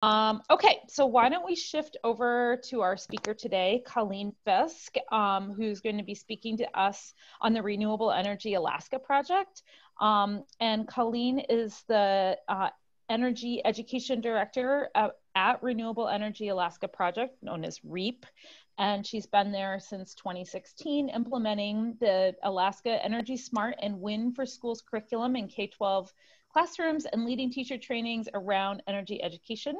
Okay, so why don't we shift over to our speaker today, Colleen Fisk, who's going to be speaking to us on the Renewable Energy Alaska Project. And Colleen is the Energy Education Director at Renewable Energy Alaska Project, known as REAP. And she's been there since 2016, implementing the Alaska Energy Smart and Win for Schools curriculum in K-12 classrooms and leading teacher trainings around energy education.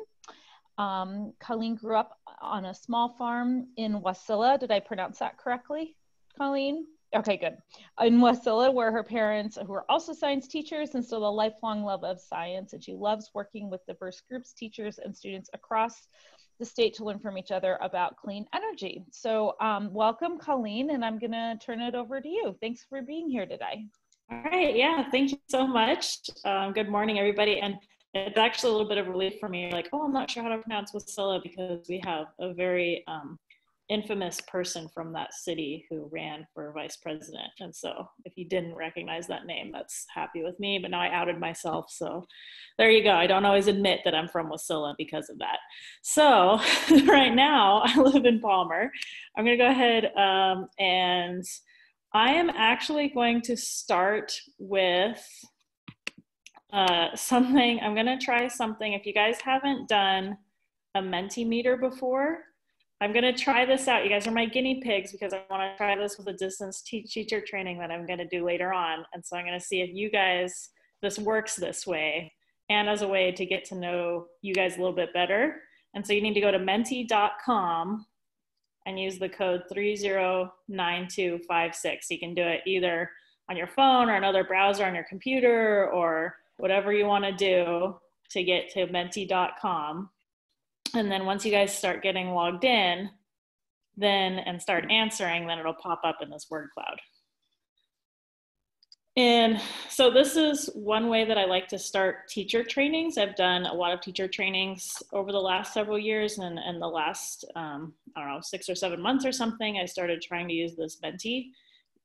Colleen grew up on a small farm in Wasilla. Did I pronounce that correctly, Colleen? Okay, good. In Wasilla, where her parents, who are also science teachers, instilled a lifelong love of science, and she loves working with diverse groups, teachers, and students across the state to learn from each other about clean energy. So welcome, Colleen, and I'm gonna turn it over to you. Thanks for being here today. All right, yeah, thank you so much. Good morning, everybody. And it's actually a little bit of a relief for me, like, oh, I'm not sure how to pronounce Wasilla, because we have a very infamous person from that city who ran for vice president. And so if you didn't recognize that name, that's happy with me, but now I outed myself. So there you go. I don't always admit that I'm from Wasilla because of that. So right now I live in Palmer. I'm gonna go ahead and I am actually going to start with something. I'm gonna try something. If you guys havenent done a Mentimeter before, I'm gonna try this out. You guys are my guinea pigs because I wanna try this with a distance teacher training that I'm gonna do later on. And so I'm gonna see if you guys, this works this way, and as a way to get to know you guys a little bit better. And so you need to go to menti.com and use the code 309256. You can do it either on your phone or another browser on your computer or whatever you wanna do to get to menti.com. And then once you guys start getting logged in, and start answering, then it'll pop up in this word cloud. And so this is one way that I like to start teacher trainings. I've done a lot of teacher trainings over the last several years, and the last, I don't know, 6 or 7 months or something, I started trying to use this Menti,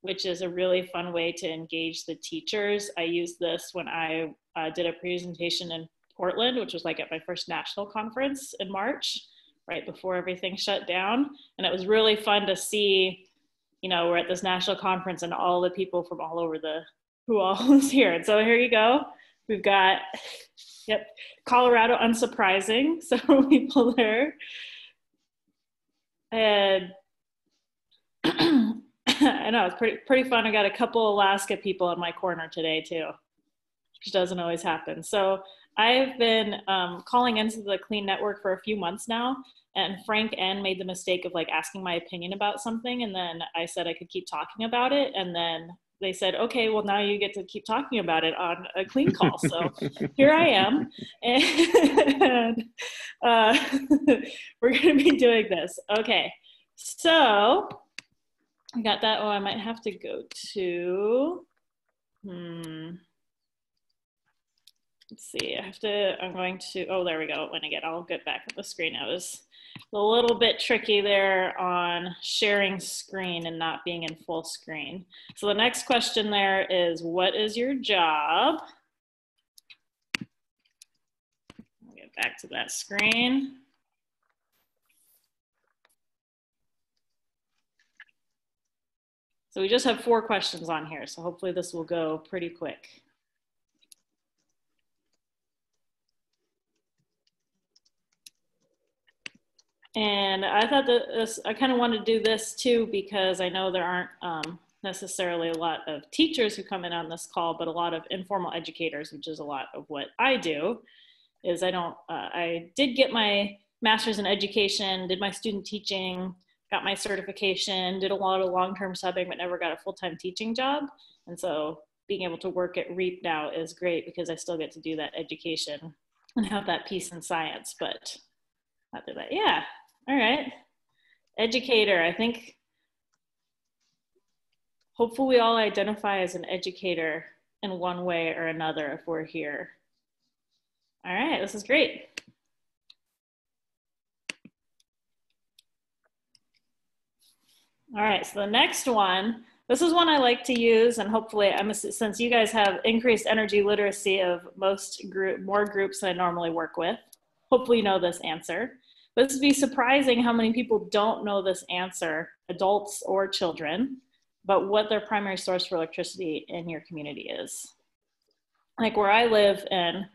which is a really fun way to engage the teachers. I used this when I did a presentation in Portland, which was like at my first national conference in March, right before everything shut down. And it was really fun to see, you know, we're at this national conference and all the people from all over who all is here. And so here you go. We've got, yep, Colorado, unsurprising, several people there. And I know, it's pretty fun. I got a couple Alaska people in my corner today too, which doesn't always happen. So I've been calling into the Clean Network for a few months now, and Frank N made the mistake of like asking my opinion about something, and then I said I could keep talking about it, and then they said, okay, well now you get to keep talking about it on a Clean Call. So here I am, and we're gonna be doing this. Okay, so I got that. Oh, I might have to go to, let's see, I'm going to, oh, there we go. When I get, I'll get back on the screen. I was a little bit tricky there on sharing screen and not being in full screen. So the next question there is, what is your job? I'll get back to that screen. So we just have 4 questions on here. So hopefully this will go pretty quick. And I thought that I kind of wanted to do this too, because I know there aren't necessarily a lot of teachers who come in on this call, but a lot of informal educators, which is a lot of what I do. Is I did get my master's in education, did my student teaching, got my certification, did a lot of long-term subbing, but never got a full-time teaching job. And so being able to work at REAP now is great because I still get to do that education and have that piece in science, but after that, yeah. All right, educator. I think hopefully we all identify as an educator in one way or another if we're here. All right, this is great. All right, so the next one, this is one I like to use, and hopefully, since you guys have increased energy literacy of more groups than I normally work with, hopefully you know this answer. But this would be surprising how many people don't know this answer, adults or children, but what their primary source for electricity in your community is. Like where I live in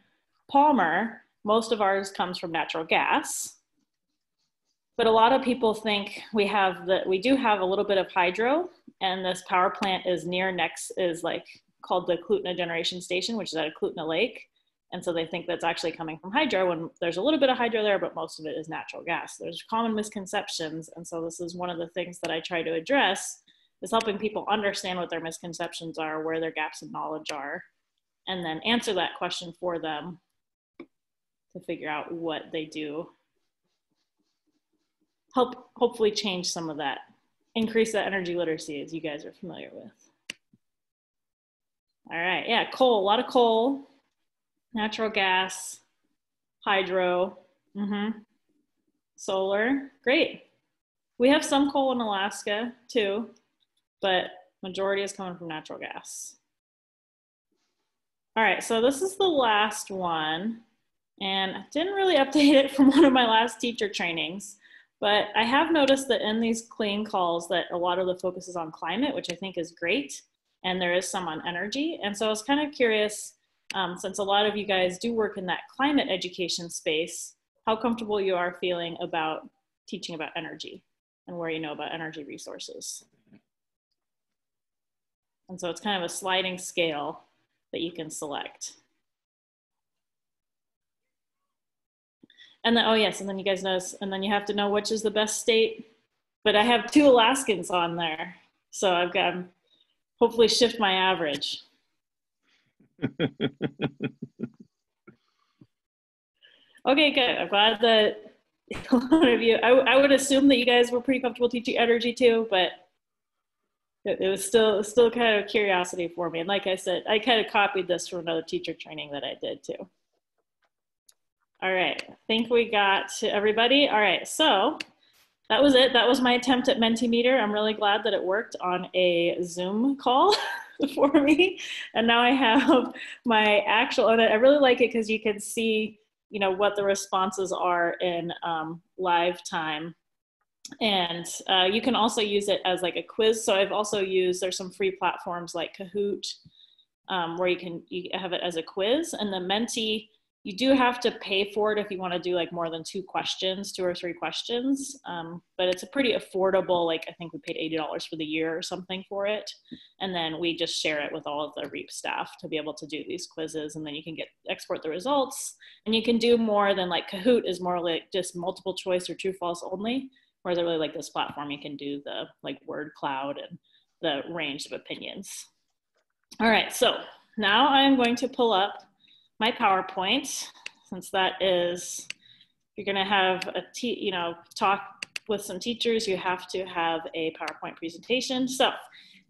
Palmer, most of ours comes from natural gas. But a lot of people think we do have a little bit of hydro, and this power plant is called the Klutna Generation Station, which is at a Klutna Lake. And so they think that's actually coming from hydro, when there's a little bit of hydro there, but most of it is natural gas. There's common misconceptions. And so this is one of the things that I try to address, is helping people understand what their misconceptions are, where their gaps in knowledge are, and then answer that question for them to figure out what they do. Hopefully change some of that, increase that energy literacy, as you guys are familiar with. All right, yeah, coal, a lot of coal, natural gas, hydro, solar, great. We have some coal in Alaska too, but majority is coming from natural gas. All right, so this is the last one, and I didn't really update it from one of my last teacher trainings. But I have noticed that in these clean calls that a lot of the focus is on climate, which I think is great. And there is some on energy. And so I was kind of curious, since a lot of you guys do work in that climate education space, how comfortable you are feeling about teaching about energy and where you know about energy resources. And so it's kind of a sliding scale that you can select. And then, oh yes, and then you guys notice, and then you have to know which is the best state. But I have 2 Alaskans on there. So I've got to hopefully shift my average. Okay, good. I'm glad that a lot of you, I would assume that you guys were pretty comfortable teaching energy too, but it was still kind of curiosity for me. And like I said, I kind of copied this from another teacher training that I did too. All right, I think we got to everybody. All right, so that was it. That was my attempt at Mentimeter. I'm really glad that it worked on a Zoom call for me. And now I have my actual, and I really like it because you can see, you know, what the responses are in live time. And you can also use it as like a quiz. So I've also used, there's some free platforms like Kahoot, where you have it as a quiz. And the Menti, you do have to pay for it if you want to do like more than 2 or 3 questions. But it's a pretty affordable, like I think we paid $80 for the year or something for it. And then we just share it with all of the REAP staff to be able to do these quizzes. And then you can export the results, and you can do more than, like Kahoot is more like just multiple choice or true false only. Whereas I really like this platform, you can do the like word cloud and the range of opinions. All right, so now I'm going to pull up my PowerPoint, since that is, if you're going to have a talk with some teachers, you have to have a PowerPoint presentation. So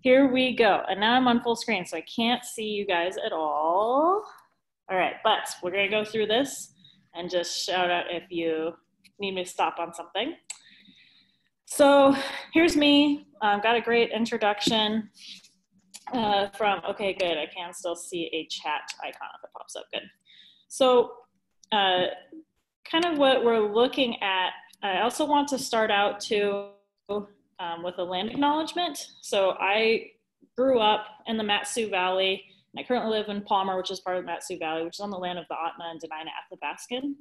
here we go. And now I'm on full screen, so I can't see you guys at all. All right, but we're going to go through this and just shout out if you need me to stop on something. So here's me. I've got a great introduction. Okay, good. I can still see a chat icon if it pops up. Good. So kind of what we're looking at, I also want to start out too with a land acknowledgement. So I grew up in the Mat-Su Valley. I currently live in Palmer, which is part of the Mat-Su Valley, which is on the land of the Ahtna and Dena'ina Athabaskan.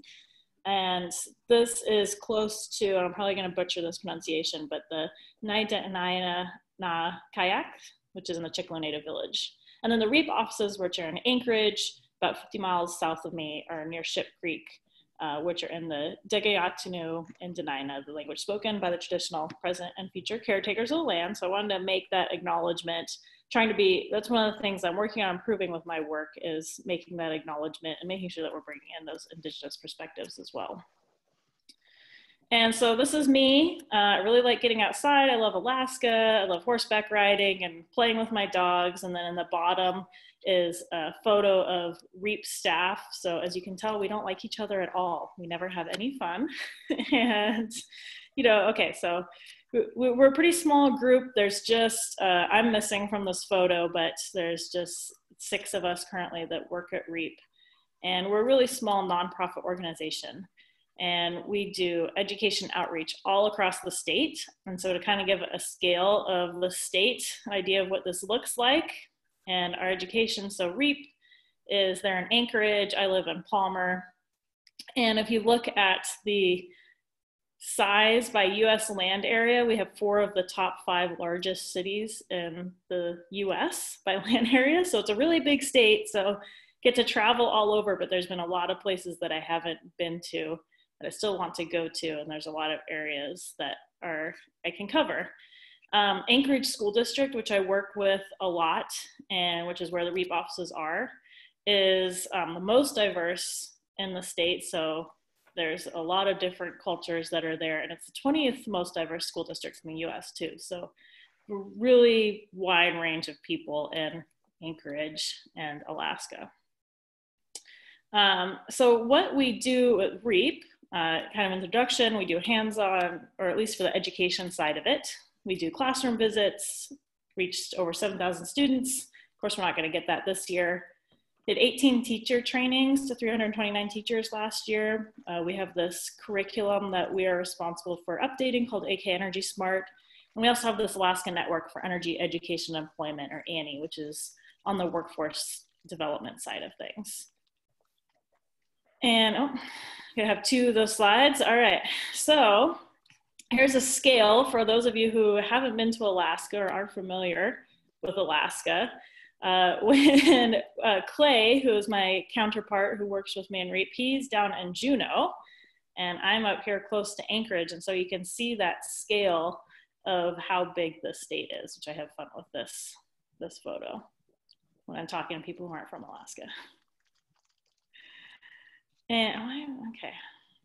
And this is close to, and I'm probably going to butcher this pronunciation, but the Dena'ina Kayak, which is in the Chickasaw Native Village. And then the REAP offices, which are in Anchorage, about 50 miles south of me, are near Ship Creek, which are in the Degayatunu and Dena'ina, the language spoken by the traditional present and future caretakers of the land. So I wanted to make that acknowledgement, that's one of the things I'm working on improving with my work, is making that acknowledgement and making sure that we're bringing in those Indigenous perspectives as well. And so this is me. I really like getting outside. I love Alaska. I love horseback riding and playing with my dogs. And then in the bottom is a photo of REAP staff. So as you can tell, we don't like each other at all. We never have any fun. And, okay, so we're a pretty small group. There's just, I'm missing from this photo, but there's just 6 of us currently that work at REAP. And we're a really small nonprofit organization. and we do education outreach all across the state. And so to kind of give a scale of the state idea of what this looks like, and our education, so REAP is there in Anchorage, I live in Palmer. And if you look at the size by US land area, we have 4 of the top 5 largest cities in the US by land area. So it's a really big state, so get to travel all over, but there's been a lot of places that I haven't been to that I still want to go to, and there's a lot of areas that I can cover. Anchorage School District, which I work with a lot, and which is where the REAP offices are, is the most diverse in the state. So there's a lot of different cultures that are there, and it's the 20th most diverse school district in the US too. So a really wide range of people in Anchorage and Alaska. So what we do at REAP, kind of introduction, we do hands-on, or at least for the education side of it. We do classroom visits, reached over 7,000 students. Of course, we're not going to get that this year. Did 18 teacher trainings to 329 teachers last year. We have this curriculum that we are responsible for updating called AK Energy Smart. And we also have this Alaska Network for Energy Education and Employment, or ANE, which is on the workforce development side of things. And I'm gonna have 2 of those slides. All right, so here's a scale for those of you who haven't been to Alaska or aren't familiar with Alaska. When Clay, who is my counterpart who works with me in REAP, he's down in Juneau, and I'm up here close to Anchorage, and so you can see that scale of how big the state is, which I have fun with this photo when I'm talking to people who aren't from Alaska. And okay,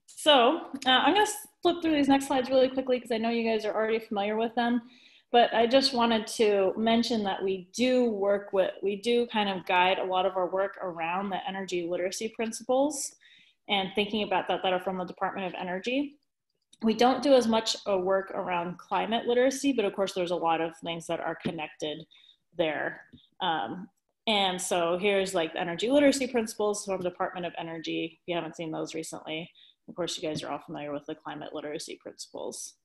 so I'm going to flip through these next slides really quickly because I know you guys are already familiar with them. But I just wanted to mention that we do kind of guide a lot of our work around the energy literacy principles and thinking about that are from the Department of Energy. We don't do as much work around climate literacy, but of course there's a lot of things that are connected there. And so here's like the energy literacy principles from the Department of Energy. If you haven't seen those recently, of course you guys are all familiar with the climate literacy principles.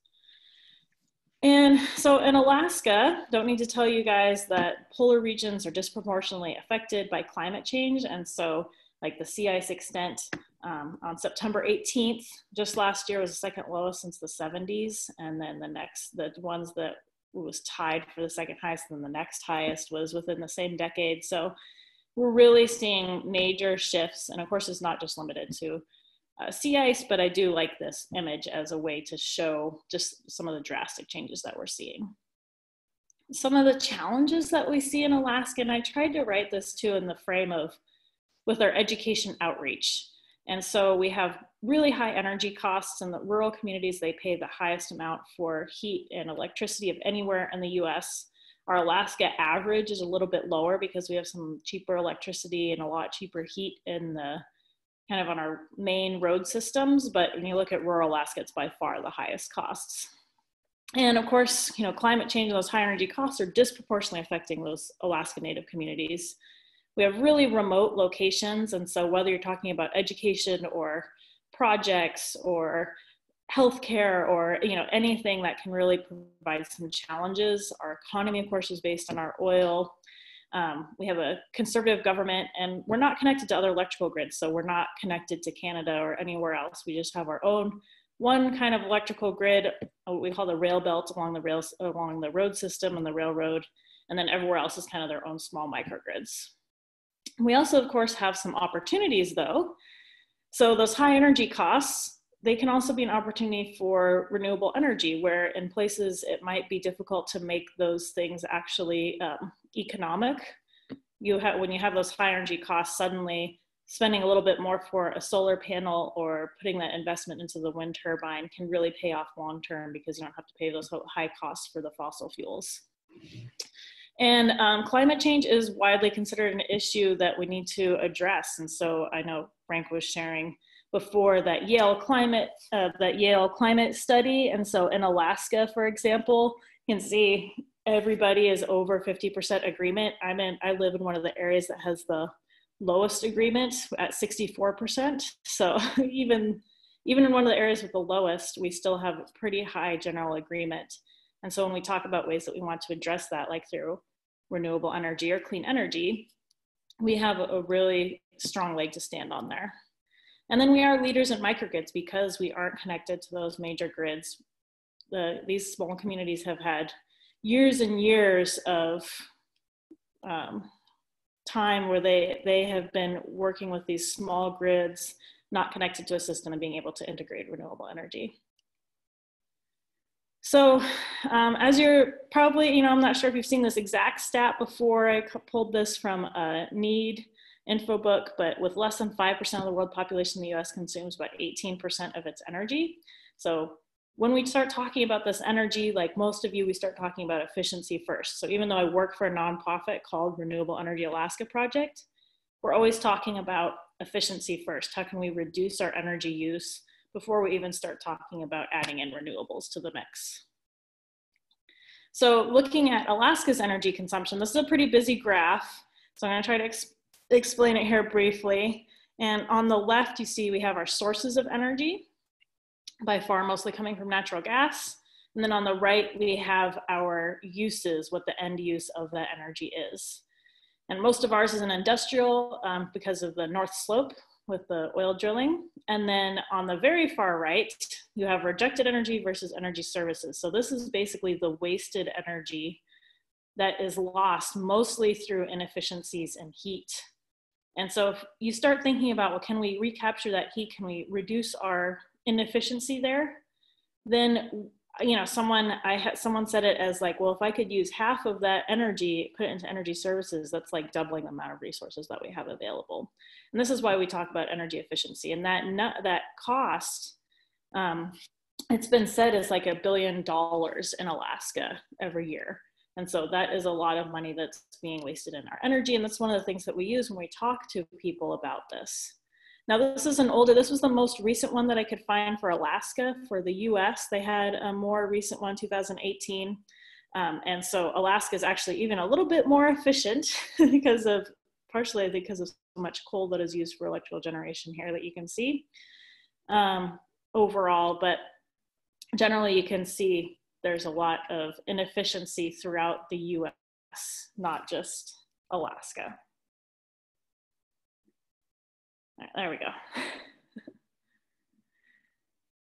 And so in Alaska, don't need to tell you guys that polar regions are disproportionately affected by climate change. And so like the sea ice extent on September 18th, just last year, was the second lowest since the 70s. And then the ones that was tied for the second highest, and the next highest was within the same decade. So we're really seeing major shifts. And of course, it's not just limited to sea ice, but I do like this image as a way to show just some of the drastic changes that we're seeing. Some of the challenges that we see in Alaska, and I tried to write this too in the frame of with our education outreach. And so we have really high energy costs in the rural communities. They pay the highest amount for heat and electricity of anywhere in the US. Our Alaska average is a little bit lower because we have some cheaper electricity and a lot cheaper heat in the kind of on our main road systems. But when you look at rural Alaska, it's by far the highest costs. And of course, you know, climate change and those high energy costs are disproportionately affecting those Alaska Native communities. We have really remote locations. And so whether you're talking about education or projects or healthcare or, you know, anything that can really provide some challenges. Our economy, of course, is based on our oil. We have a conservative government, and we're not connected to other electrical grids. So we're not connected to Canada or anywhere else. We just have our own one kind of electrical grid, what we call the rail belt along the road system and the railroad. And then everywhere else is kind of their own small microgrids. We also, of course, have some opportunities though. So those high energy costs, they can also be an opportunity for renewable energy, where in places it might be difficult to make those things actually economic. When you have those high energy costs, suddenly spending a little bit more for a solar panel or putting that investment into the wind turbine can really pay off long term because you don't have to pay those high costs for the fossil fuels. And climate change is widely considered an issue that we need to address. And so I know Frank was sharing before that Yale climate study. And so in Alaska, for example, you can see everybody is over 50% agreement. I live in one of the areas that has the lowest agreement at 64%. So even even in one of the areas with the lowest, we still have a pretty high general agreement. And so when we talk about ways that we want to address that, like through renewable energy or clean energy, we have a really strong leg to stand on there. And then we are leaders in microgrids because we aren't connected to those major grids. These small communities have had years and years of time where they have been working with these small grids, not connected to a system, and being able to integrate renewable energy. So as you're probably, I'm not sure if you've seen this exact stat before. I pulled this from a NEED info book, but with less than 5% of the world population, the US consumes about 18% of its energy. So when we start talking about this energy, like most of you, we start talking about efficiency first. So even though I work for a nonprofit called Renewable Energy Alaska Project, we're always talking about efficiency first. How can we reduce our energy use before we even start talking about adding in renewables to the mix? So looking at Alaska's energy consumption, this is a pretty busy graph. So I'm gonna try to explain it here briefly. And on the left, you see we have our sources of energy, by far mostly coming from natural gas. And then on the right, we have our uses, what the end use of that energy is. And most of ours is an industrial because of the North Slope with the oil drilling. And then on the very far right, you have rejected energy versus energy services. So this is basically the wasted energy that is lost mostly through inefficiencies in heat. And so if you start thinking about, well, can we recapture that heat? Can we reduce our inefficiency there? Then, someone said it as like, well, if I could use half of that energy, put it into energy services, that's like doubling the amount of resources that we have available. And this is why we talk about energy efficiency. And that cost, it's been said is like $1 billion in Alaska every year. And so that is a lot of money that's being wasted in our energy. And that's one of the things that we use when we talk to people about this. Now, this is this was the most recent one that I could find for Alaska. For the US, they had a more recent one, 2018. And so Alaska is actually even a little bit more efficient partially because of so much coal that is used for electrical generation here that you can see overall. But generally, you can see there's a lot of inefficiency throughout the US, not just Alaska. There we go.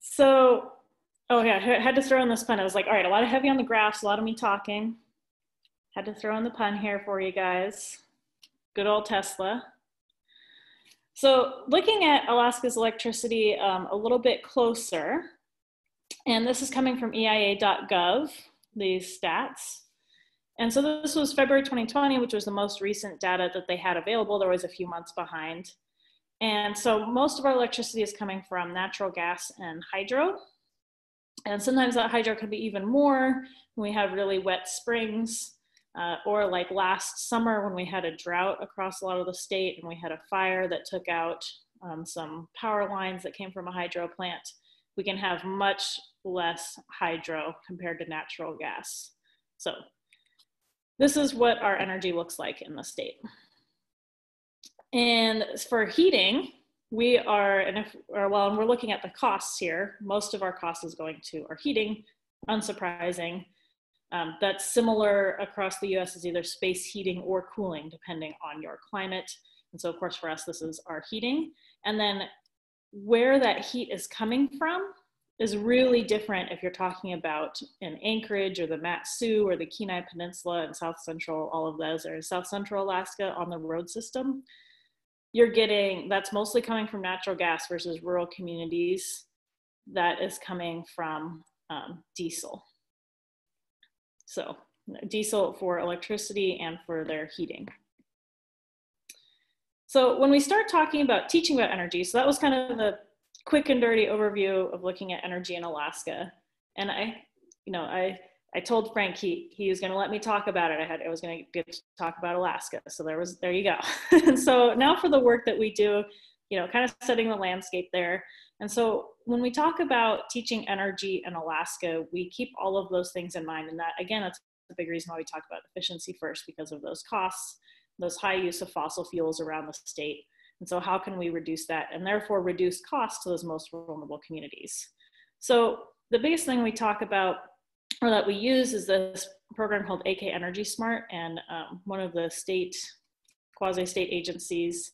So, oh yeah, I had to throw in this pun. I was like, all right, a lot of heavy on the graphs, a lot of me talking. Had to throw in the pun here for you guys. Good old Tesla. So looking at Alaska's electricity a little bit closer, and this is coming from EIA.gov, these stats. And so this was February 2020, which was the most recent data that they had available. There was a few months behind. And so most of our electricity is coming from natural gas and hydro. And sometimes that hydro can be even more when we have really wet springs, or like last summer when we had a drought across a lot of the state and we had a fire that took out some power lines that came from a hydro plant. We can have much less hydro compared to natural gas. So this is what our energy looks like in the state. And for heating, we're looking at the costs here. Most of our cost is going to our heating, unsurprising. That's similar across the US as either space heating or cooling, depending on your climate. And so of course for us, this is our heating. And then where that heat is coming from is really different if you're talking about in Anchorage or the Mat-Su or the Kenai Peninsula and South Central, all of those are in South Central Alaska on the road system. That's mostly coming from natural gas versus rural communities that is coming from diesel. So diesel for electricity and for their heating. So when we start talking about teaching about energy, so that was kind of the quick and dirty overview of looking at energy in Alaska. And I told Frank he was going to let me talk about it. I was going to get to talk about Alaska. So there you go. And so now for the work that we do, kind of setting the landscape there. And so when we talk about teaching energy in Alaska, we keep all of those things in mind. And that, again, that's a big reason why we talk about efficiency first, because of those costs, those high use of fossil fuels around the state, And so how can we reduce that and therefore reduce costs to those most vulnerable communities? So the biggest thing we talk about or that we use is this program called AK Energy Smart, and one of the quasi-state agencies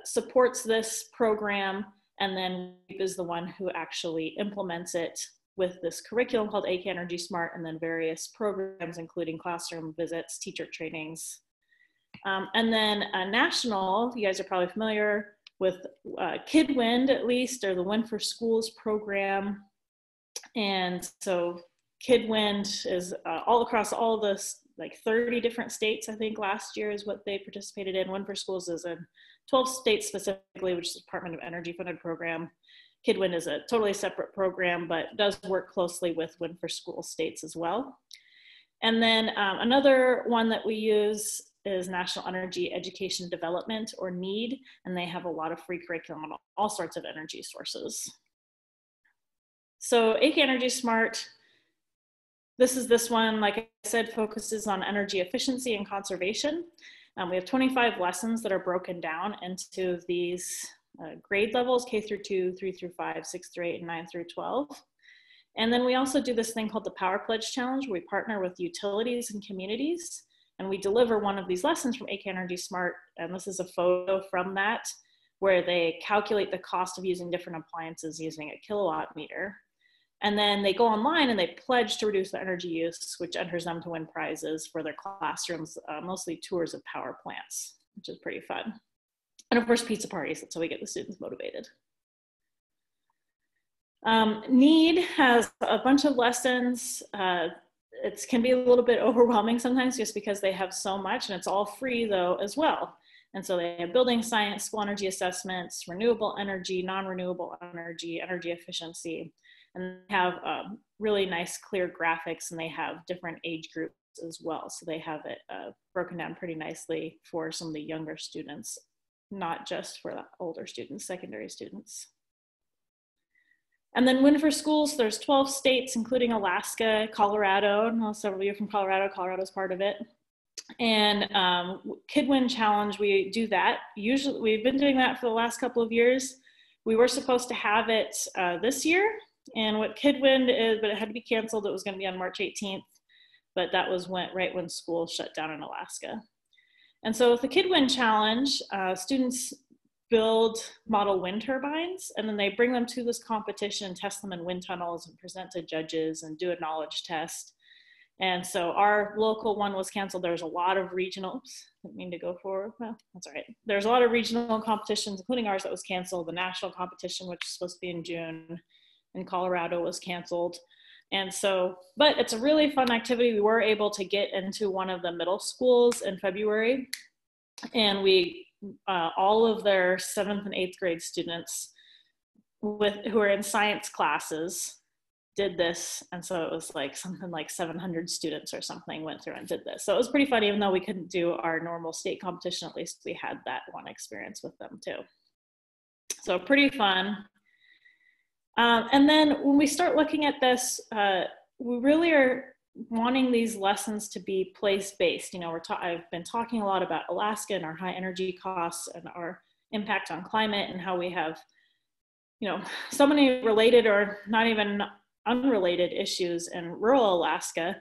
supports this program, and then WEEP is the one who actually implements it with this curriculum called AK Energy Smart, and then various programs, including classroom visits, teacher trainings. And then national, you guys are probably familiar with KidWind, at least, or the Wind for Schools program. And so KidWind is all across all this, like 30 different states, I think last year is what they participated in. Wind for Schools is in 12 states specifically, which is the Department of Energy funded program. KidWind is a totally separate program, but does work closely with Wind for School states as well. And then another one that we use is National Energy Education Development, or NEED, and they have a lot of free curriculum on all sorts of energy sources. So AK Energy Smart, this one, like I said, focuses on energy efficiency and conservation. We have 25 lessons that are broken down into these grade levels, K through 2, 3 through 5, 6 through 8, and 9 through 12. And then we also do this thing called the Power Pledge Challenge, where we partner with utilities and communities, and we deliver one of these lessons from AK Energy Smart, and this is a photo from that, where they calculate the cost of using different appliances using a kilowatt meter. And then they go online and they pledge to reduce their energy use, which enters them to win prizes for their classrooms, mostly tours of power plants, which is pretty fun. And of course, pizza parties, that's how we get the students motivated. NEED has a bunch of lessons. It can be a little bit overwhelming sometimes just because they have so much, and it's all free though as well. And so they have building science, school energy assessments, renewable energy, non-renewable energy, energy efficiency, and they have really nice clear graphics, and they have different age groups as well. So they have it broken down pretty nicely for some of the younger students, not just for the older students, secondary students. And then Wind for Schools, there's 12 states, including Alaska, Colorado. I know several of you are from Colorado. Colorado's part of it. And KidWind Challenge, we do that. Usually, we've been doing that for the last couple of years. We were supposed to have it this year. And what KidWind is, but it had to be canceled. It was going to be on March 18th, but that was right when school shut down in Alaska. And so with the KidWind Challenge, students build model wind turbines, and then they bring them to this competition, test them in wind tunnels, and present to judges and do a knowledge test. And so our local one was canceled. There's a lot of regional, didn't mean to go forward, well, that's all right. There's a lot of regional competitions, including ours that was canceled. The national competition, which was supposed to be in June in Colorado, was canceled. And so, but it's a really fun activity. We were able to get into one of the middle schools in February, and we, all of their 7th and 8th grade students who are in science classes did this. And so it was like something like 700 students or something went through and did this. So it was pretty fun. Even though we couldn't do our normal state competition, at least we had that one experience with them too. So pretty fun. And then when we start looking at this, we really are wanting these lessons to be place-based. You know, I've been talking a lot about Alaska and our high energy costs and our impact on climate, and how we have, you know, so many related or not even unrelated issues in rural Alaska.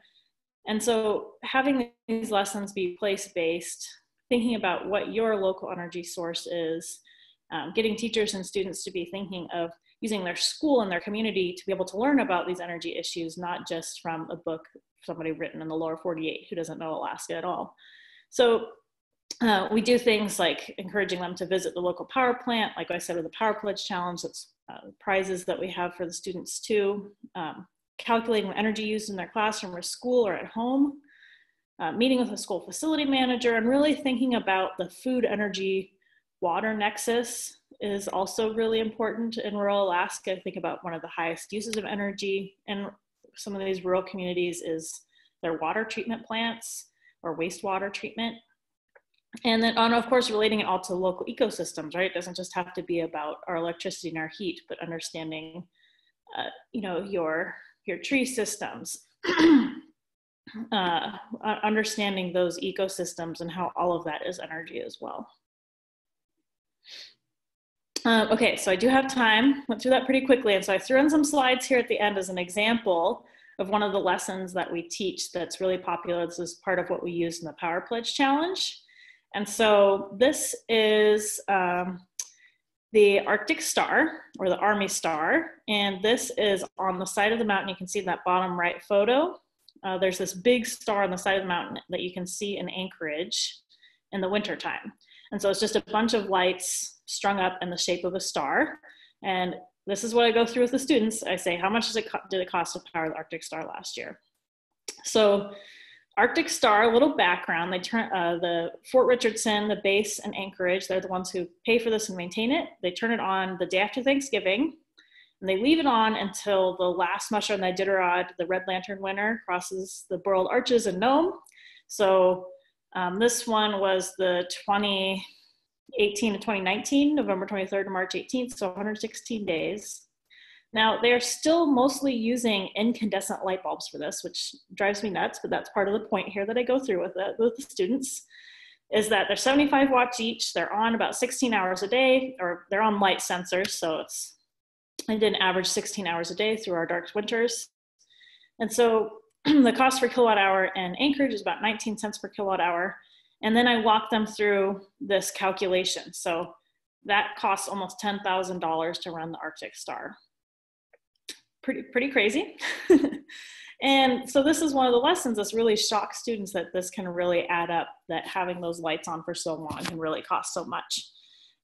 And so having these lessons be place-based, thinking about what your local energy source is, getting teachers and students to be thinking of using their school and their community to be able to learn about these energy issues, not just from a book somebody written in the lower 48 who doesn't know Alaska at all. So we do things like encouraging them to visit the local power plant, like I said, with the Power Pledge Challenge. That's prizes that we have for the students too. Calculating the energy used in their classroom or school or at home, meeting with a school facility manager, and really thinking about the food, energy, water nexus is also really important in rural Alaska. I think about one of the highest uses of energy in some of these rural communities is their water treatment plants or wastewater treatment. And then, of course, relating it all to local ecosystems, right? It doesn't just have to be about our electricity and our heat, but understanding, you know, your tree systems, understanding those ecosystems and how all of that is energy as well. Okay, so I do have time. Went through that pretty quickly. And so I threw in some slides here at the end as an example of one of the lessons that we teach that's really popular. This is part of what we use in the Power Pledge Challenge. And so this is the Arctic Star, or the Army Star. And this is on the side of the mountain. You can see in that bottom right photo. There's this big star on the side of the mountain that you can see in Anchorage in the wintertime. And so it's just a bunch of lights strung up in the shape of a star. And this is what I go through with the students. I say, how much did it cost to power the Arctic Star last year? So Arctic Star, a little background, they turn the Fort Richardson, the base, and Anchorage, they're the ones who pay for this and maintain it. They turn it on the day after Thanksgiving, and they leave it on until the last mushroom, the Iditarod, the red lantern winter, crosses the Burled Arches and Nome. So this one was the 2018 to 2019, November 23rd to March 18th, so 116 days. Now, they're still mostly using incandescent light bulbs for this, which drives me nuts, but that's part of the point here that I go through with the students, is that they're 75 watts each. They're on about 16 hours a day, or they're on light sensors, so I did an average 16 hours a day through our dark winters. And so the cost per kilowatt hour in Anchorage is about 19 cents per kilowatt hour. And then I walk them through this calculation. So that costs almost $10,000 to run the Arctic Star. Pretty crazy. And so this is one of the lessons that's really shocked students, that this can really add up, that having those lights on for so long can really cost so much.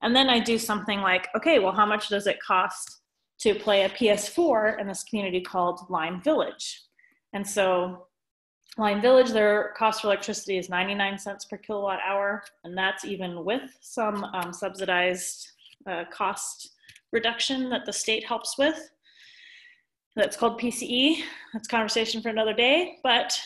And then I do something like, okay, well, how much does it cost to play a PS4 in this community called Lime Village? And so Lime Village, their cost for electricity is 99 cents per kilowatt hour, and that's even with some subsidized cost reduction that the state helps with. That's called PCE. That's conversation for another day, but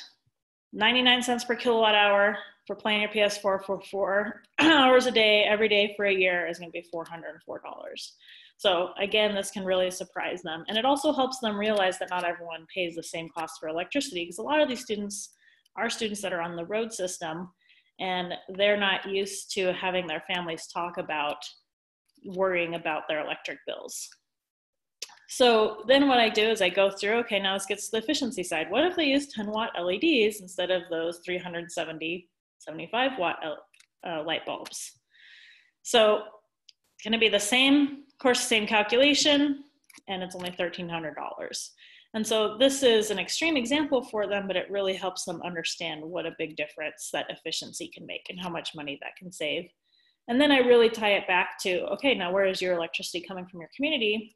99 cents per kilowatt hour for playing your PS4 for 4 hours a day, every day for a year is going to be $404. So again, this can really surprise them. And it also helps them realize that not everyone pays the same cost for electricity, because a lot of these students are students that are on the road system, and they're not used to having their families talk about worrying about their electric bills. So then what I do is I go through, okay, now let's get to the efficiency side. What if they use 10 watt LEDs instead of those 370, 75 watt light bulbs? So it's gonna be the same, of course, same calculation, and it's only $1,300. And so this is an extreme example for them, but it really helps them understand what a big difference that efficiency can make and how much money that can save. And then I really tie it back to, okay, now where is your electricity coming from your community?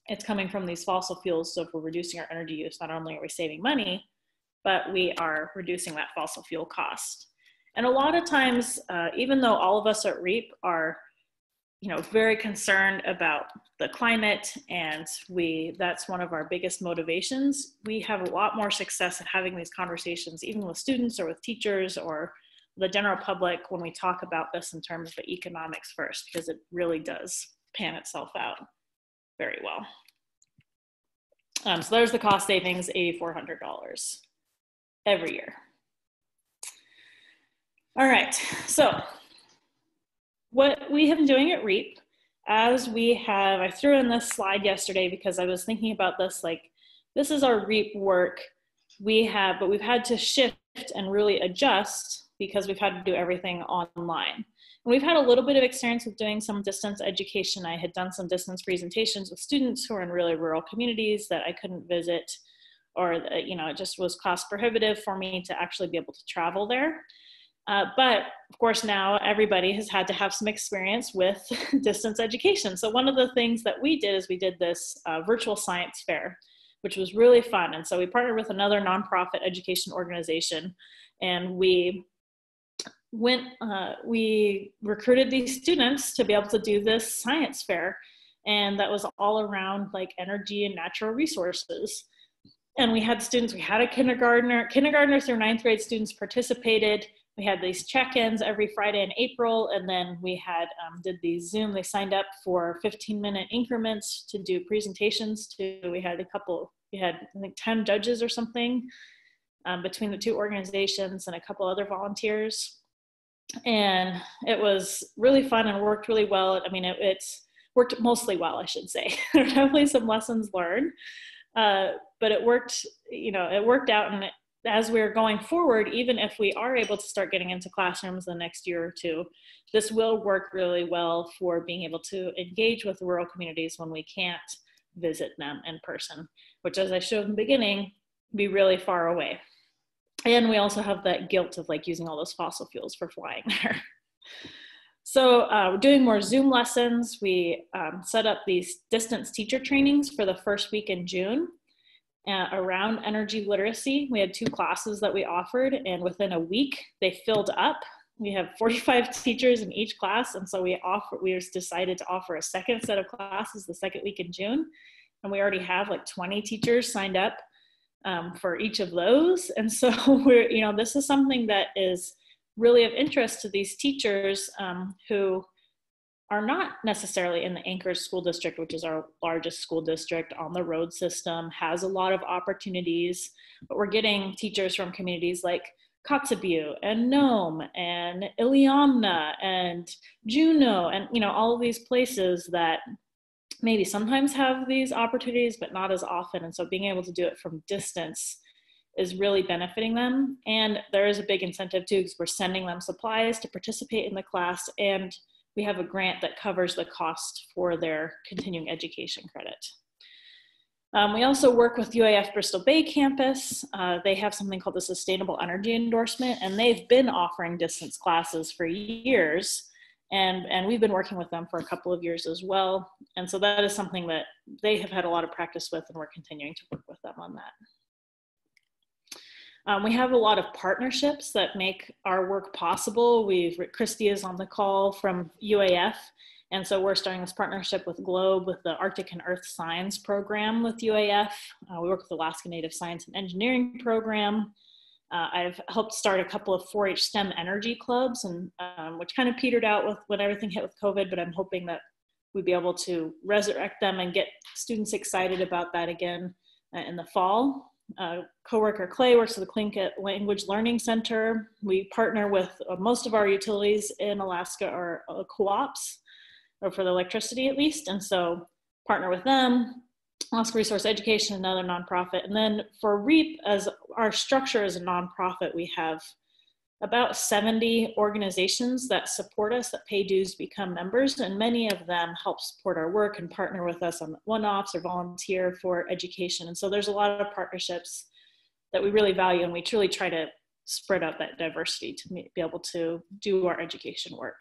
It's coming from these fossil fuels. So if we're reducing our energy use, not only are we saving money, but we are reducing that fossil fuel cost. And a lot of times, even though all of us at REAP are, very concerned about the climate, and that's one of our biggest motivations, we have a lot more success at having these conversations, even with students or with teachers or the general public, when we talk about this in terms of the economics first, because it really does pan itself out very well. So there's the cost savings, $8,400 every year. All right, so what we have been doing at REAP, I threw in this slide yesterday because I was thinking about this, like, this is our REAP work but we've had to shift and really adjust because we've had to do everything online. And we've had a little bit of experience with doing some distance education. I had done some distance presentations with students who are in really rural communities that I couldn't visit, or it just was cost prohibitive for me to actually be able to travel there. But of course now everybody has had to have some experience with distance education. So one of the things that we did is we did this virtual science fair, which was really fun. And so we partnered with another nonprofit education organization, and we recruited these students to be able to do this science fair. And that was all around like energy and natural resources. And we had students, we had a kindergartner through 9th grade students participated. We had these check-ins every Friday in April, and then we had did these Zoom. They signed up for 15-minute increments to do presentations we had I think 10 judges or something between the two organizations and a couple other volunteers. And it was really fun and worked really well. I mean, it's worked mostly well, I should say. There are definitely some lessons learned, but it worked, it worked out. And as we're going forward, even if we are able to start getting into classrooms the next year or two, this will work really well for being able to engage with rural communities when we can't visit them in person, which, as I showed in the beginning, be really far away. And we also have that guilt of like using all those fossil fuels for flying there. So we're doing more Zoom lessons. We set up these distance teacher trainings for the first week in June around energy literacy. We had 2 classes that we offered, and within a week they filled up. We have 45 teachers in each class, and so we decided to offer a second set of classes the second week in June, and we already have like 20 teachers signed up for each of those. And so this is something that is really of interest to these teachers who are not necessarily in the Anchorage School District, which is our largest school district on the road system, has a lot of opportunities, but we're getting teachers from communities like Kotzebue and Nome and Iliamna and Juneau and all of these places that maybe sometimes have these opportunities, but not as often. And so being able to do it from distance is really benefiting them. And there is a big incentive too, because we're sending them supplies to participate in the class, and we have a grant that covers the cost for their continuing education credit. We also work with UAF Bristol Bay campus. They have something called the Sustainable Energy Endorsement, and they've been offering distance classes for years. And we've been working with them for a couple of years as well. And so that is something that they have had a lot of practice with, and we're continuing to work with them on that. We have a lot of partnerships that make our work possible. Christy is on the call from UAF. And so we're starting this partnership with GLOBE, with the Arctic and Earth Science program with UAF. We work with the Alaska Native Science and Engineering program. I've helped start a couple of 4-H STEM energy clubs, and which kind of petered out when everything hit with COVID, but I'm hoping that we'd be able to resurrect them and get students excited about that again in the fall. Coworker Clay works with the Tlingit Language Learning Center. We partner with most of our utilities in Alaska are co-ops, or for the electricity at least, and so partner with them. Alaska Resource Education, another nonprofit. And then for REAP, as our structure as a nonprofit, we have about 70 organizations that support us, that pay dues to become members, and many of them help support our work and partner with us on one-offs or volunteer for education. And so there's a lot of partnerships that we really value, and we truly try to spread out that diversity to be able to do our education work.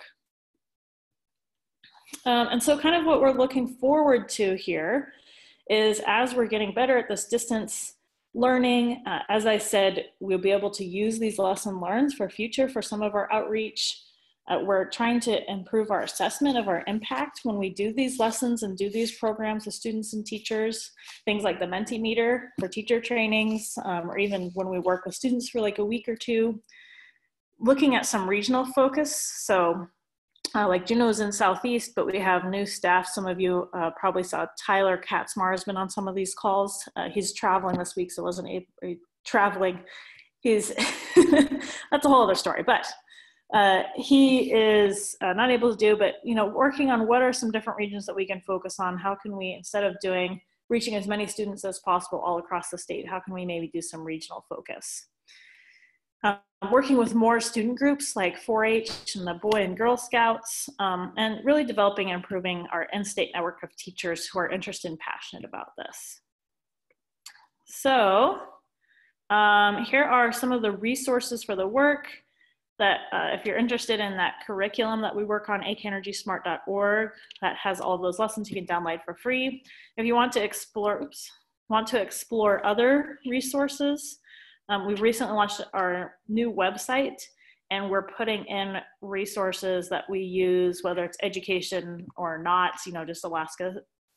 And so kind of what we're looking forward to here is, as we're getting better at this distance learning, as I said, we'll be able to use these lesson learns for some of our outreach. We're trying to improve our assessment of our impact when we do these lessons and do these programs with students and teachers, things like the Mentimeter for teacher trainings, or even when we work with students for like a week or two, looking at some regional focus. So like Juneau's in Southeast, but we have new staff. Some of you probably saw Tyler Katzmar has been on some of these calls. He's traveling this week, so wasn't traveling. He's, that's a whole other story, but he is not able to do, but working on what are some different regions that we can focus on. How can we, instead of reaching as many students as possible all across the state, how can we maybe do some regional focus? Working with more student groups like 4-H and the Boy and Girl Scouts, and really developing and improving our in-state network of teachers who are interested and passionate about this. So here are some of the resources for the work that if you're interested in that curriculum that we work on, akenergysmart.org, that has all of those lessons you can download for free. If you want to explore other resources, we've recently launched our new website, and we're putting in resources that we use, whether it's education or not, just Alaska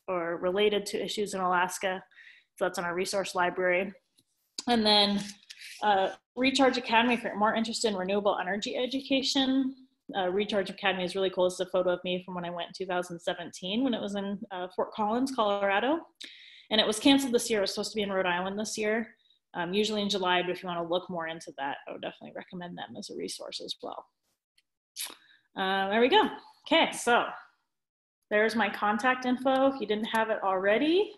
or related to issues in Alaska. So that's on our resource library. And then Recharge Academy, if you're more interested in renewable energy education. Recharge Academy is really cool. It's a photo of me from when I went in 2017 when it was in Fort Collins, Colorado. And it was canceled this year. It was supposed to be in Rhode Island this year. Usually in July, but if you want to look more into that, I would definitely recommend them as a resource as well. There we go. Okay, so there's my contact info if you didn't have it already.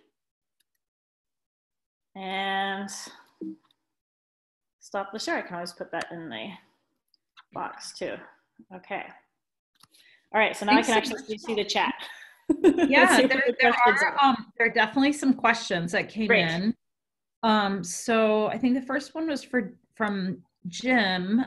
And stop the share. I can always put that in the box too. Okay. All right, so now I can actually see the chat. Yeah, there are definitely some questions that came in. So I think the first one was from Jim.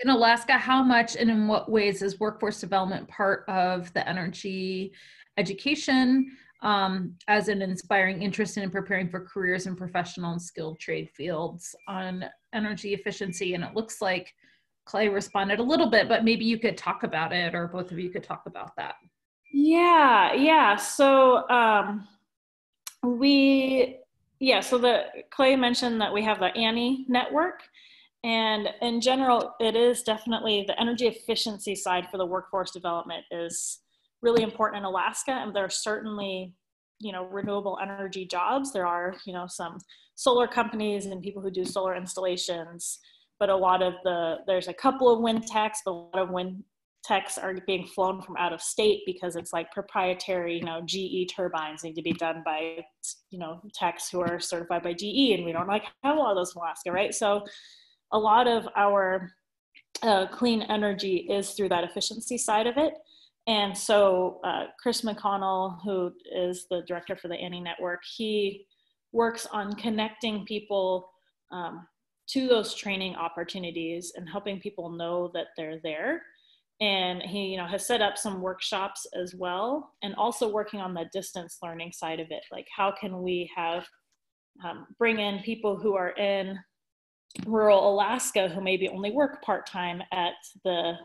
In Alaska, how much and in what ways is workforce development part of the energy education as an inspiring interest in preparing for careers in professional and skilled trade fields on energy efficiency? And it looks like Clay responded a little bit, but maybe you could talk about it, or both of you could talk about that. Yeah. So Clay mentioned that we have the Annie network. And in general, it is definitely the energy efficiency side for the workforce development is really important in Alaska. And there are certainly, renewable energy jobs. There are, some solar companies and people who do solar installations, but there's a couple of wind techs, but a lot of wind techs are being flown from out of state because it's like proprietary, GE turbines need to be done by, techs who are certified by GE, and we don't have a lot of those in Alaska, right? So a lot of our clean energy is through that efficiency side of it. And so Chris McConnell, who is the director for the Annie Network, he works on connecting people to those training opportunities and helping people know that they're there. And he, has set up some workshops as well, and also working on the distance learning side of it. Like, how can we bring in people who are in rural Alaska who maybe only work part-time at the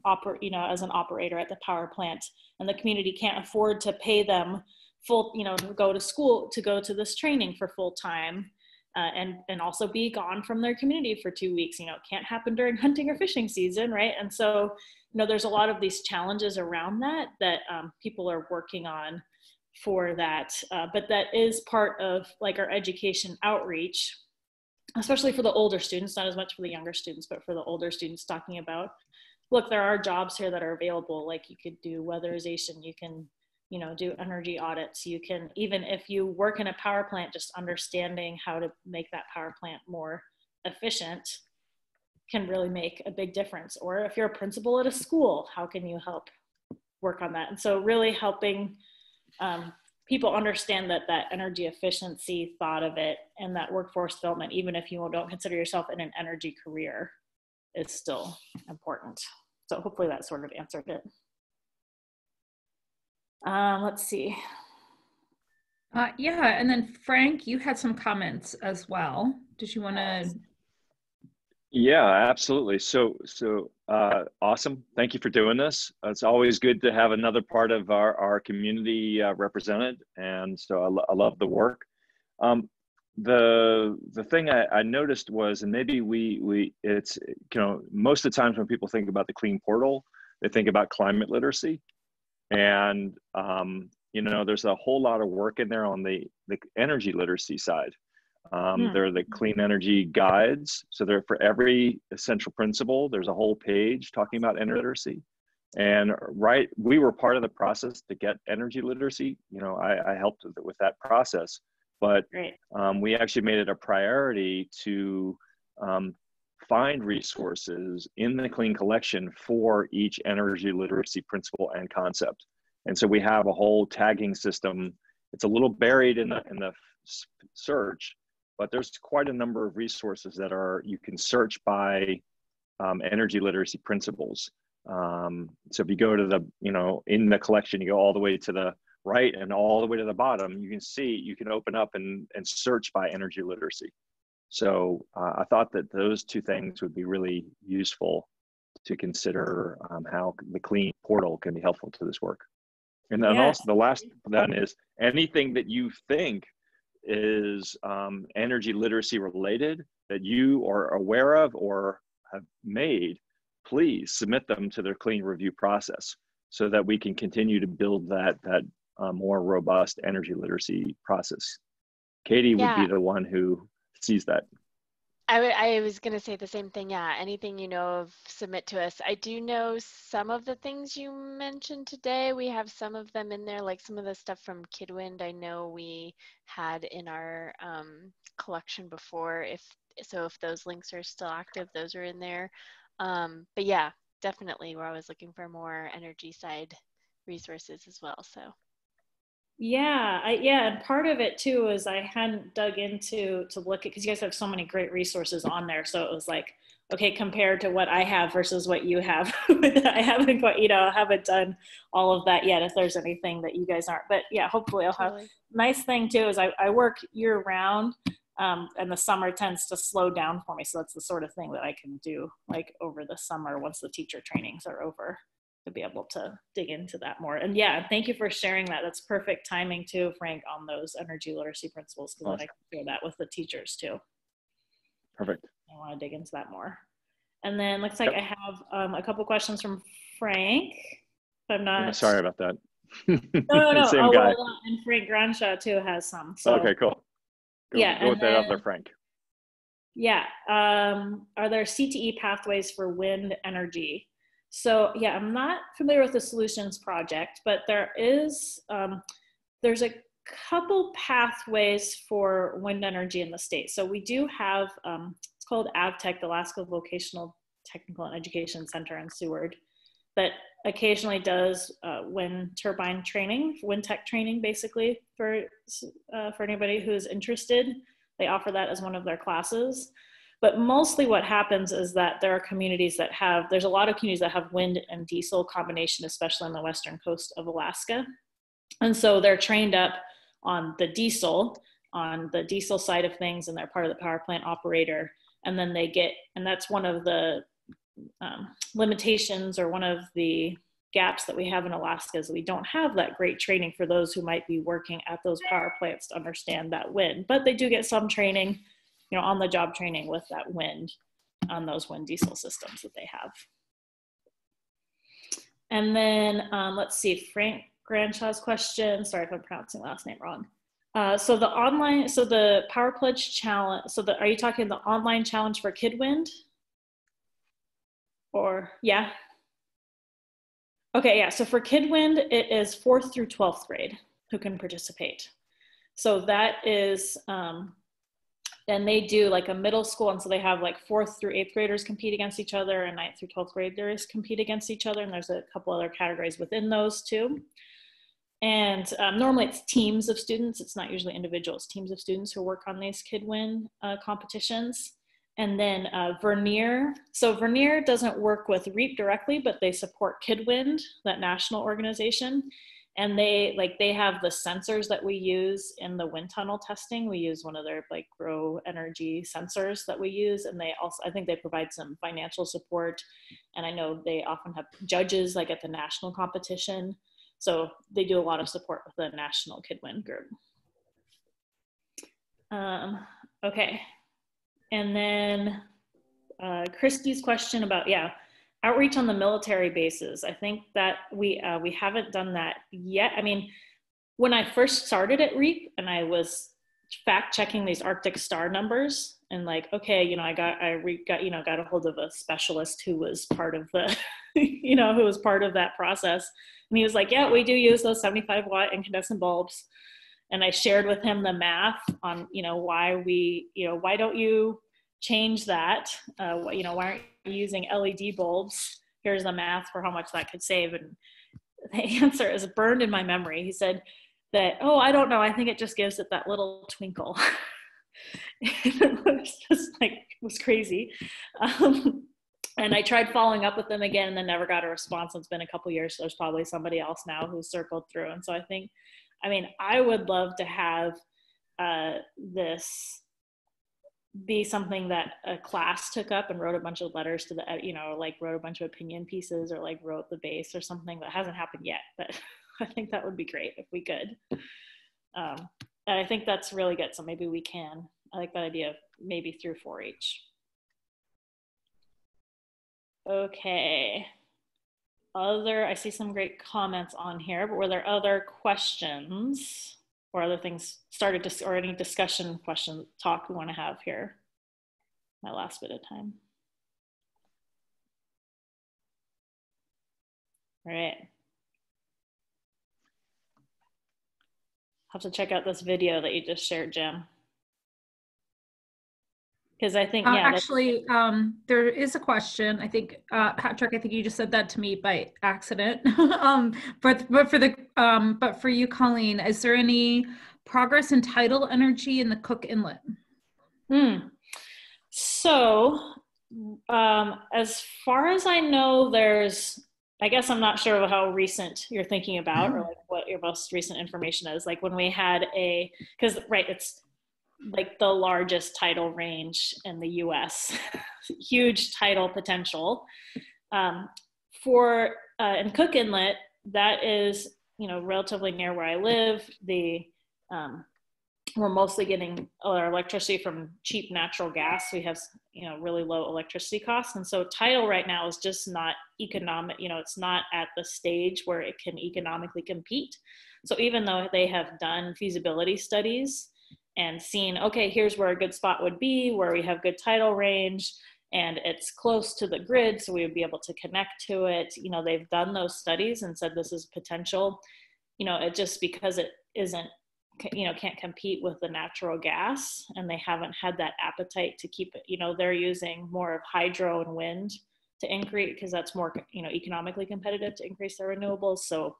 as an operator at the power plant, and the community can't afford to pay them full, to go to school, to go to this training for full time, and also be gone from their community for 2 weeks. It can't happen during hunting or fishing season, right? And so, there's a lot of these challenges around that people are working on for that. But that is part of like our education outreach, especially for the older students, not as much for the younger students, but for the older students, talking about, look, there are jobs here that are available. Like, you could do weatherization, you can, do energy audits. You can, even if you work in a power plant, just understanding how to make that power plant more efficient can really make a big difference. Or if you're a principal at a school, how can you help work on that? And so really helping people understand that energy efficiency thought of it and that workforce development, even if you don't consider yourself in an energy career, is still important. So hopefully that sort of answered it. Let's see. Yeah, and then Frank, you had some comments as well. Did you want to? Yeah, absolutely. So awesome. Thank you for doing this. It's always good to have another part of our community represented. And so I love the work. The thing I noticed was, and maybe it's, most of the times when people think about the clean portal, they think about climate literacy. And, there's a whole lot of work in there on the energy literacy side. There are the clean energy guides. So they're for every essential principle. There's a whole page talking about energy literacy. And we were part of the process to get energy literacy. I helped with that process, but we actually made it a priority to find resources in the clean collection for each energy literacy principle and concept. And so we have a whole tagging system. It's a little buried in the search, but there's quite a number of resources that you can search by energy literacy principles. So if you go to in the collection, you go all the way to the right and all the way to the bottom, you can open up and search by energy literacy. So I thought that those two things would be really useful to consider how the clean portal can be helpful to this work. And then also the last then is anything that you think is energy literacy related that you are aware of or have made, please submit them to their clean review process so that we can continue to build that more robust energy literacy process. Katie would be the one who sees that. I was going to say the same thing. Yeah, anything you know of, submit to us. I do know some of the things you mentioned today. We have some of them in there, like some of the stuff from Kidwind. I know we had in our collection before. If those links are still active, those are in there. But yeah, definitely, we're always looking for more energy side resources as well. So. Yeah, and part of it too is I hadn't dug into to look at, because you guys have so many great resources on there. So it was like, okay, compared to what I have versus what you have, I haven't quite, haven't done all of that yet. If there's anything that you guys aren't, but yeah, hopefully I'll have. Nice thing too is I work year round, and the summer tends to slow down for me. So that's the sort of thing that I can do like over the summer once the teacher trainings are over, to be able to dig into that more. And yeah, thank you for sharing that. That's perfect timing too, Frank, on those energy literacy principles, because then I can share that with the teachers too. Perfect. I want to dig into that more. And then looks like I have a couple questions from Frank. If I'm not. Sorry about that. No. Same guy. Well, and Frank Granshaw too has some. So. Okay, cool. Go with that other Frank. Yeah. Are there CTE pathways for wind energy? So yeah, I'm not familiar with the Solutions Project, but there's a couple pathways for wind energy in the state. So we do have, it's called AVTech, the Alaska Vocational Technical and Education Center in Seward, that occasionally does wind turbine training, wind tech training, basically for anybody who's interested. They offer that as one of their classes. But mostly what happens is that there are communities that there's a lot of communities that have wind and diesel combination, especially on the western coast of Alaska. And so they're trained up on the diesel side of things, and they're part of the power plant operator. And then and that's one of the limitations, or one of the gaps that we have in Alaska, is we don't have that great training for those who might be working at those power plants to understand that wind. But they do get some training, on the job training with that wind, on those wind diesel systems that they have. And then let's see, Frank Granshaw's question, sorry if I'm pronouncing the last name wrong. So the Power Pledge Challenge, are you talking the online challenge for Kidwind? Or, yeah? Okay, yeah, so for Kidwind, it is 4th through 12th grade who can participate. So that is, and they do like a middle school, and so they have like 4th through 8th graders compete against each other, and 9th through 12th graders compete against each other, and there's a couple other categories within those too. And normally it's teams of students, it's not usually individuals, teams of students who work on these Kidwind competitions. And then Vernier, so Vernier doesn't work with REAP directly, but they support Kidwind, that national organization. And they have the sensors that we use in the wind tunnel testing. We use one of their like grow energy sensors that we use. And they also, I think they provide some financial support. And I know they often have judges like at the national competition. So they do a lot of support with the national Kidwind group. Okay. And then Christy's question about, outreach on the military bases. I think that we haven't done that yet. I mean, when I first started at REAP and I was fact checking these Arctic star numbers, and like, okay, I got a hold of a specialist who was part of the, who was part of that process. And he was like, yeah, we do use those 75 watt incandescent bulbs. And I shared with him the math on, why don't you change that? Why aren't you using LED bulbs? Here's the math for how much that could save. And the answer is burned in my memory. He said that, oh, I don't know. I think it just gives it that little twinkle. It was crazy. And I tried following up with them again and then never got a response. It's been a couple years, so there's probably somebody else now who's circled through. And so I would love to have this be something that a class took up and wrote a bunch of letters to the, wrote a bunch of opinion pieces, or like wrote the base or something. That hasn't happened yet, but I think that would be great if we could. And I think that's really good. So maybe we can. I like that idea of maybe through 4-H. Okay. I see some great comments on here, but were there other questions or other things or any discussion talk we want to have here? my last bit of time. All right. Have to check out this video that you just shared, Jim. Because I think, yeah. Actually, there is a question. I think, Patrick, I think you just said that to me by accident. But for you, Colleen, is there any progress in tidal energy in the Cook Inlet? So, as far as I know, I guess I'm not sure how recent you're thinking about, or like what your most recent information is. Like when we had because right, it's like the largest tidal range in the US, huge tidal potential. In Cook Inlet, that is, relatively near where I live. We're mostly getting our electricity from cheap natural gas. We have, really low electricity costs. And so tidal right now is just not economic, it's not at the stage where it can economically compete. So even though they have done feasibility studies and seen, okay, here's where a good spot would be, where we have good tidal range, and it's close to the grid, so we would be able to connect to it. They've done those studies and said this is potential. It just, because it isn't, can't compete with the natural gas, and they haven't had that appetite to keep it. They're using more of hydro and wind to increase, because that's more, economically competitive to increase their renewables. So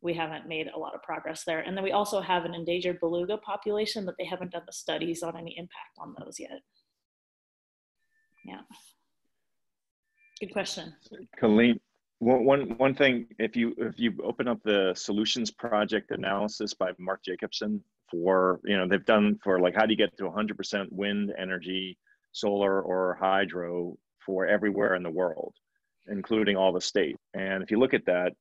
we haven't made a lot of progress there. And then we also have an endangered beluga population, but they haven't done the studies on any impact on those yet. Yeah. Good question. Colleen, one thing, if you open up the solutions project analysis by Mark Jacobson for, they've done for like, how do you get to 100% wind energy, solar or hydro for everywhere in the world, including all the state. And if you look at that,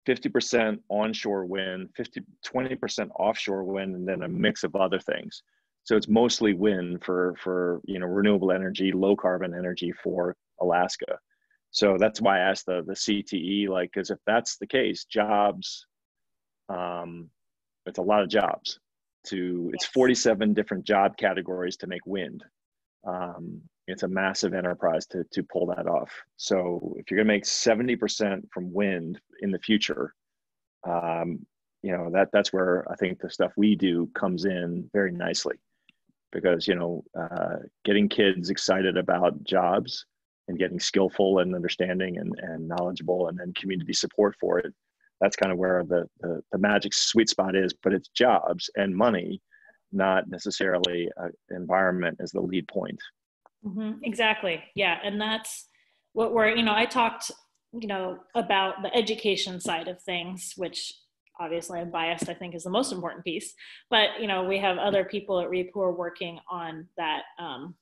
50% onshore wind, 20% offshore wind, and then a mix of other things. So it's mostly wind for renewable energy, low carbon energy for Alaska. So that's why I asked the CTE, like, because if that's the case, jobs, it's a lot of jobs. It's 47 different job categories to make wind. It's a massive enterprise to pull that off. So if you're gonna make 70% from wind in the future, that's where I think the stuff we do comes in very nicely, because getting kids excited about jobs and getting skillful and understanding and knowledgeable, and then community support for it, that's kind of where the magic sweet spot is. But it's jobs and money, not necessarily environment as the lead point. Mm-hmm. Exactly. Yeah. And that's what I talked, about the education side of things, which obviously I'm biased, I think is the most important piece. But, we have other people at REAP who are working on that,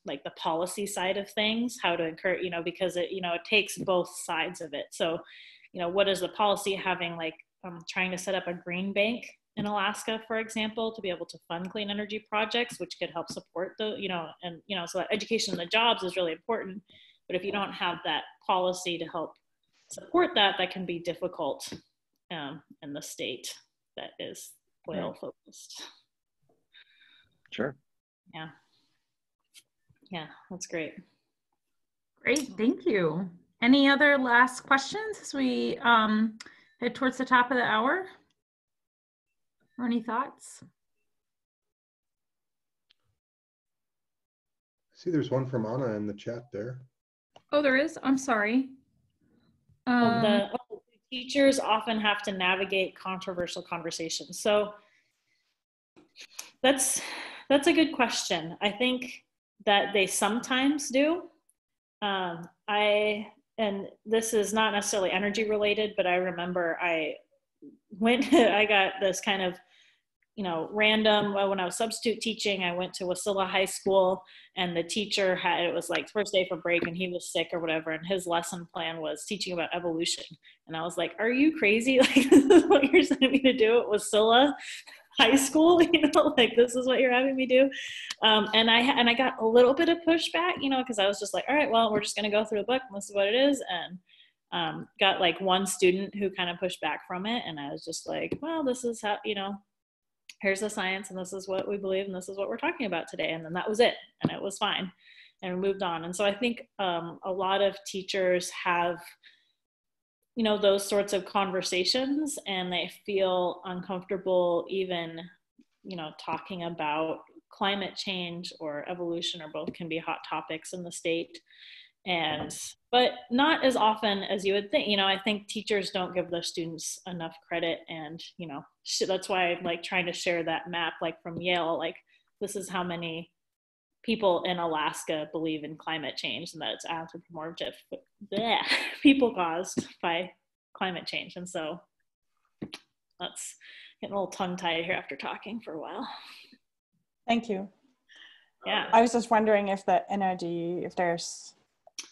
like the policy side of things, how to encourage, because it takes both sides of it. So, what is the policy having, like trying to set up a green bank in Alaska, for example, to be able to fund clean energy projects, which could help support so that education and the jobs is really important. But if you don't have that policy to help support that, that can be difficult in the state that is oil focused. Sure. Yeah. Yeah, that's great. Great, thank you. Any other last questions as we head towards the top of the hour? Or any thoughts? See, there's one from Anna in the chat there. Oh, there is? I'm sorry. Teachers often have to navigate controversial conversations. So that's a good question. I think that they sometimes do. And this is not necessarily energy related, but I remember I got this kind of, random, when I was substitute teaching, I went to Wasilla High School, and the teacher it was like first day for break and he was sick or whatever. And his lesson plan was teaching about evolution. And I was like, are you crazy? Like, this is what you're sending me to do at Wasilla High School? Like, this is what you're having me do. And I got a little bit of pushback, because I was just like, all right, well, we're just going to go through the book and this is what it is. And got like one student who kind of pushed back from it. And I was just like, well, this is how, here's the science, and this is what we believe, and this is what we're talking about today. And then that was it, and it was fine. and moved on. And so I think a lot of teachers have, you know, those sorts of conversations, and they feel uncomfortable even, you know, talking about climate change or evolution, or both can be hot topics in the state. But not as often as you would think. You know, I think teachers don't give their students enough credit, and, you know, that's why I like trying to share that map, like from Yale, like this is how many people in Alaska believe in climate change, and that it's anthropomorphic, people caused by climate change. And so that's getting a little tongue-tied here after talking for a while. Thank you. Yeah. I was just wondering if the energy, if there's,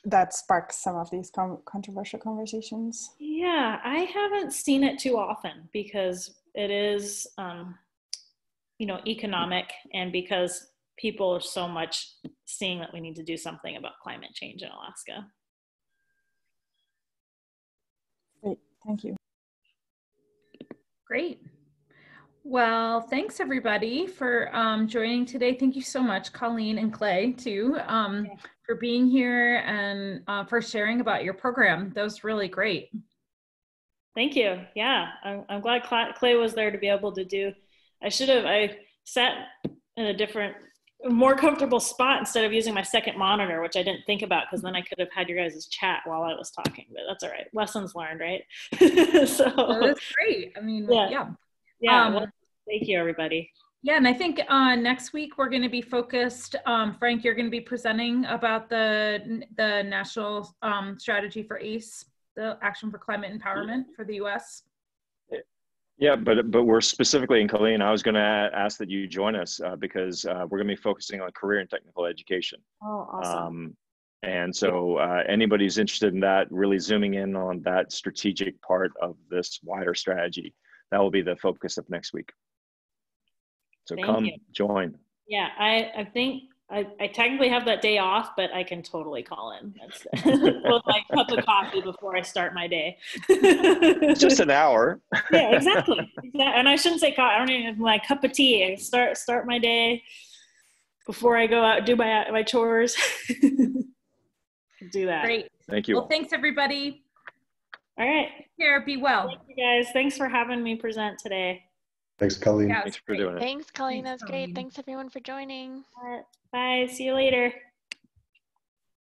that sparks some of these controversial conversations. Yeah, I haven't seen it too often because it is, you know, economic, and because people are so much seeing that we need to do something about climate change in Alaska. Great, thank you. Great. Well, thanks everybody for joining today. Thank you so much, Colleen and Clay, too, for being here and for sharing about your program. That was really great. Thank you. Yeah, I'm glad Clay was there to be able to do. I sat in a different, more comfortable spot instead of using my second monitor, which I didn't think about, because then I could have had your guys' chat while I was talking, but that's all right. Lessons learned, right? So that's great. I mean, yeah. Well, thank you, everybody. Yeah, and I think next week we're going to be focused. Frank, you're going to be presenting about the national strategy for ACE, the Action for Climate Empowerment for the U.S. Yeah, but we're specifically in Colleen. I was going to ask that you join us because we're going to be focusing on career and technical education. Oh, awesome. And so anybody who's interested in that, really zooming in on that strategic part of this wider strategy, that will be the focus of next week. So come join. Yeah, I think I technically have that day off, but I can totally call in. That's with my cup of coffee before I start my day. Just an hour. Yeah, exactly. And I shouldn't say coffee. I don't even have my cup of tea. I start my day before I go out and do my chores. Do that. Great. Thank you. Well, thanks everybody. All right. Take care. Be well. Thank you guys. Thanks for having me present today. Thanks, Colleen. Yeah, Thanks for doing it. Thanks, Colleen. That's great. Colleen. Thanks, everyone, for joining. Bye. See you later.